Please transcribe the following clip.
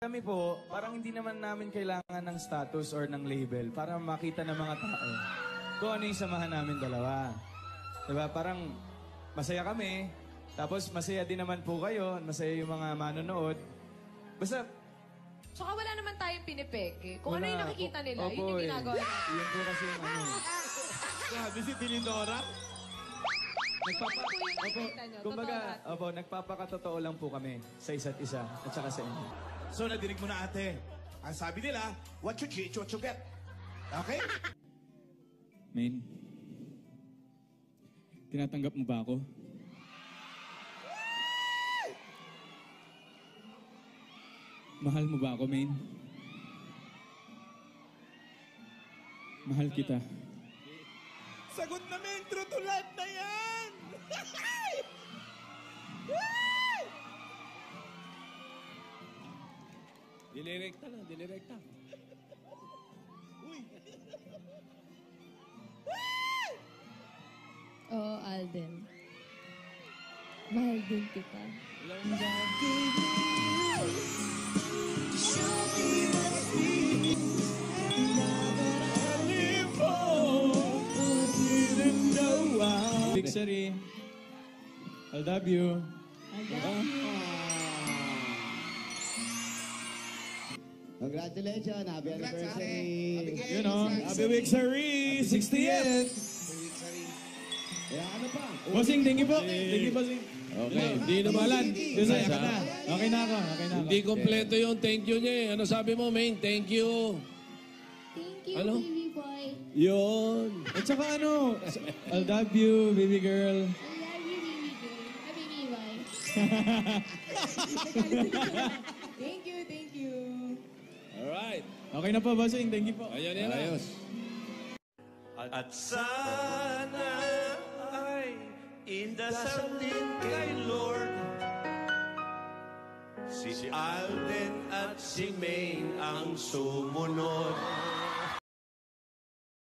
Kami po, parang hindi naman namin kailangan ng status or ng label para makita ng mga tao kung ano yung samahan namin dalawa. Diba? Parang masaya kami, tapos masaya din naman po kayo, masaya yung mga manonood. Basta, Tsaka wala naman tayong pinipeke. Kung wala. ano yung nakikita nila, Opo, yun yung ginagawa natin. Yun po kasi yung ano. Grabe si Tinidora. Opo, Kumbaga, opo, nagpapakatotoo lang po kami sa isa't isa at saka sa inyo. So, nadinig mo na ate. Ang sabi nila, what you get, what you get. Okay? Main, tinatanggap mo ba ako? Mahal mo ba ako, Main? Mahal kita. Sagot na main, true to life na yan! Dilirekta lang, dilirekta. Oo, Alden. Mahal din kita. Victory. I love you. Congratulations, happy anniversary. You know, happy Victory! 60th! Kaya ano pa? Bossing, thank you po. Thank you, Bossing. Okay, hindi na balan. Saya ka na. Okay na ako. Hindi kompleto yung thank you niya eh. Ano sabi mo, Main? Thank you. Thank you, Ano? baby boy. Yun. At saka ano, I love you, baby girl. I love you, baby girl. Ah, baby boy. Thank you, thank you. Alright. Okay na po, Bossing. Thank you po. Ayan yan. Ayos. At sana ay indasal din kay Lord si Alden at si Maine ang sumunod.